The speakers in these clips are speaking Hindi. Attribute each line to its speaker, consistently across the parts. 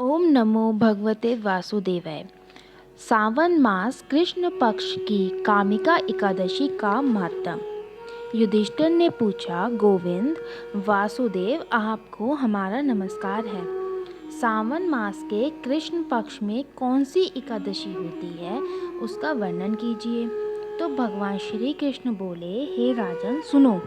Speaker 1: ओम नमो भगवते वासुदेवाय। सावन मास कृष्ण पक्ष की कामिका एकादशी का महात्म। युधिष्ठिर ने पूछा, गोविंद वासुदेव, आपको हमारा नमस्कार है। सावन मास के कृष्ण पक्ष में कौन सी एकादशी होती है, उसका वर्णन कीजिए। तो भगवान श्री कृष्ण बोले, हे राजन सुनो,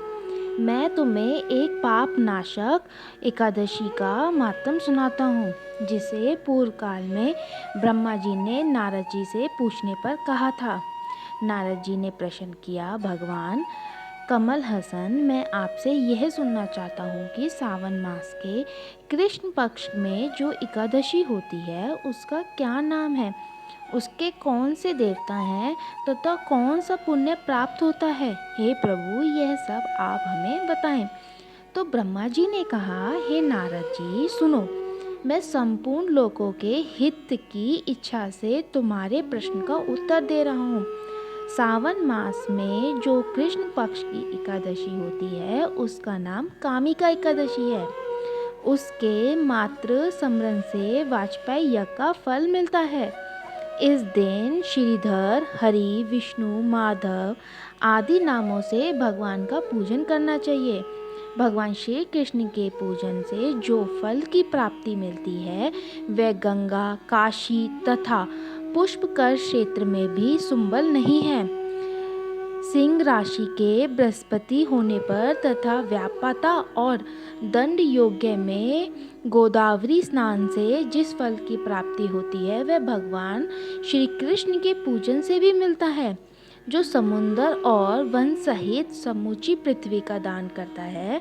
Speaker 1: मैं तुम्हें एक पाप नाशक एकादशी का महात्म सुनाता हूँ, जिसे पूर्व काल में ब्रह्मा जी ने नारद जी से पूछने पर कहा था। नारद जी ने प्रश्न किया, भगवान कमल हसन, मैं आपसे यह सुनना चाहता हूँ कि सावन मास के कृष्ण पक्ष में जो एकादशी होती है उसका क्या नाम है, उसके कौन से देवता हैं तथा कौन सा पुण्य प्राप्त होता है। हे प्रभु, यह सब आप हमें बताएं। तो ब्रह्मा जी ने कहा, हे नारद जी सुनो, मैं संपूर्ण लोगों के हित की इच्छा से तुम्हारे प्रश्न का उत्तर दे रहा हूँ। सावन मास में जो कृष्ण पक्ष की एकादशी होती है उसका नाम कामिका एकादशी है। उसके मात्र स्मरण से वाजपेयी यज्ञ का फल मिलता है। इस दिन श्रीधर, हरि, विष्णु, माधव आदि नामों से भगवान का पूजन करना चाहिए। भगवान श्री कृष्ण के पूजन से जो फल की प्राप्ति मिलती है वह गंगा, काशी तथा पुष्पकर क्षेत्र में भी सुंबल नहीं है। सिंह राशि के बृहस्पति होने पर तथा व्यापता और दंड योग्य में गोदावरी स्नान से जिस फल की प्राप्ति होती है वह भगवान श्री कृष्ण के पूजन से भी मिलता है। जो समुद्र और वन सहित समूची पृथ्वी का दान करता है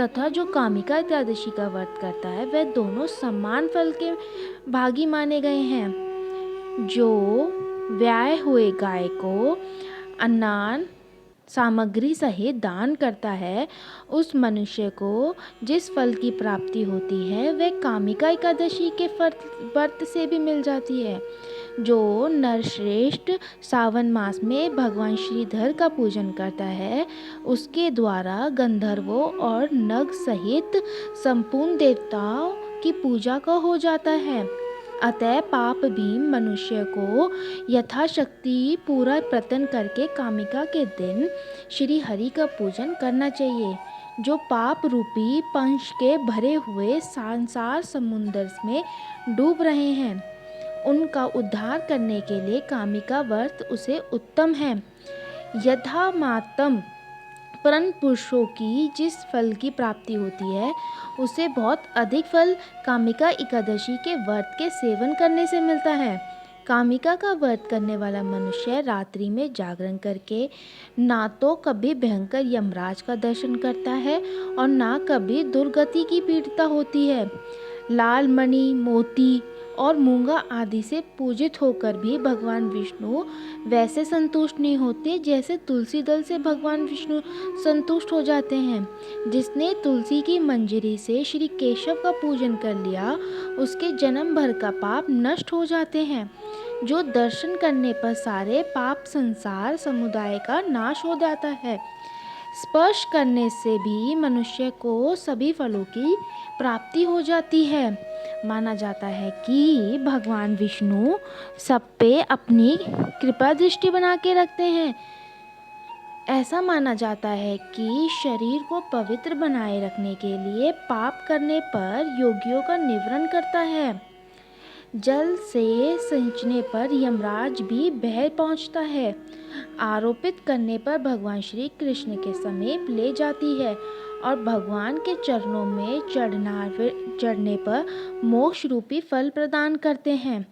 Speaker 1: तथा जो कामिका एकादशी का व्रत करता है वह दोनों समान फल के भागी माने गए हैं। जो व्याय हुए गाय को अन्नान सामग्री सहित दान करता है उस मनुष्य को जिस फल की प्राप्ति होती है वह कामिका एकादशी के व्रत से भी मिल जाती है। जो नरश्रेष्ठ सावन मास में भगवान श्रीधर का पूजन करता है उसके द्वारा गंधर्वों और नग सहित संपूर्ण देवताओं की पूजा का हो जाता है। अतः पाप भी मनुष्य को यथाशक्ति पूरा प्रयत्न करके कामिका के दिन श्री हरि का पूजन करना चाहिए। जो पाप रूपी पंश के भरे हुए संसार समुद्र में डूब रहे हैं उनका उद्धार करने के लिए कामिका व्रत उसे उत्तम है। यथा मातम परम पुरुषों की जिस फल की प्राप्ति होती है उसे बहुत अधिक फल कामिका एकादशी के व्रत के सेवन करने से मिलता है। कामिका का व्रत करने वाला मनुष्य रात्रि में जागरण करके ना तो कभी भयंकर यमराज का दर्शन करता है और ना कभी दुर्गति की पीड़िता होती है। लाल मणि, मोती और मूंगा आदि से पूजित होकर भी भगवान विष्णु वैसे संतुष्ट नहीं होते जैसे तुलसी दल से भगवान विष्णु संतुष्ट हो जाते हैं। जिसने तुलसी की मंजरी से श्री केशव का पूजन कर लिया उसके जन्म भर का पाप नष्ट हो जाते हैं। जो दर्शन करने पर सारे पाप संसार समुदाय का नाश हो जाता है। स्पर्श करने से भी मनुष्य को सभी फलों की प्राप्ति हो जाती है। माना जाता है कि भगवान विष्णु सब पे अपनी कृपा दृष्टि बना के रखते हैं। ऐसा माना जाता है कि शरीर को पवित्र बनाए रखने के लिए पाप करने पर योगियों का निवारण करता है। जल से सिंचने पर यमराज भी बह पहुंचता है। आरोपित करने पर भगवान श्री कृष्ण के समीप ले जाती है और भगवान के चरणों में चढ़ने पर मोक्ष रूपी फल प्रदान करते हैं।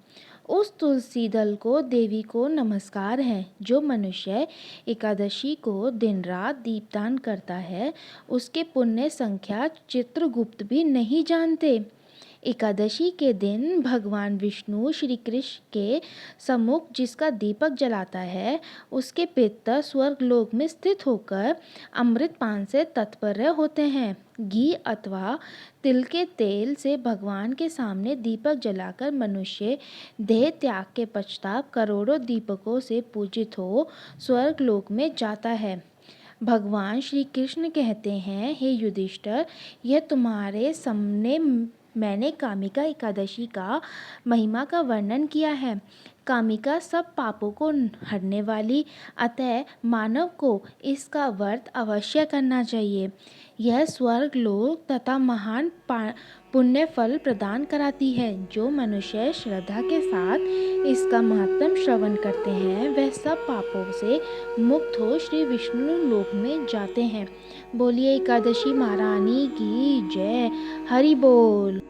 Speaker 1: उस तुलसी दल को देवी को नमस्कार है। जो मनुष्य एकादशी को दिन रात दीपदान करता है उसके पुण्य संख्या चित्रगुप्त भी नहीं जानते। एकादशी के दिन भगवान विष्णु श्री कृष्ण के सम्मुख जिसका दीपक जलाता है उसके पितर स्वर्ग लोक में स्थित होकर अमृत पान से तत्पर होते हैं। घी अथवा तिल के तेल से भगवान के सामने दीपक जलाकर मनुष्य देह त्याग के पश्चात करोड़ों दीपकों से पूजित हो स्वर्ग लोक में जाता है। भगवान श्री कृष्ण कहते हैं, हे युधिष्ठिर, यह तुम्हारे सामने मैंने कामिका एकादशी का महिमा का वर्णन किया है। कामिका सब पापों को हरने वाली, अतः मानव को इसका व्रत अवश्य करना चाहिए। यह स्वर्ग लोक तथा महान पुण्य फल प्रदान कराती है। जो मनुष्य श्रद्धा के साथ इसका महत्तम श्रवण करते हैं वह सब पापों से मुक्त हो श्री विष्णु लोक में जाते हैं। बोलिए एकादशी महारानी की जय। हरि बोल।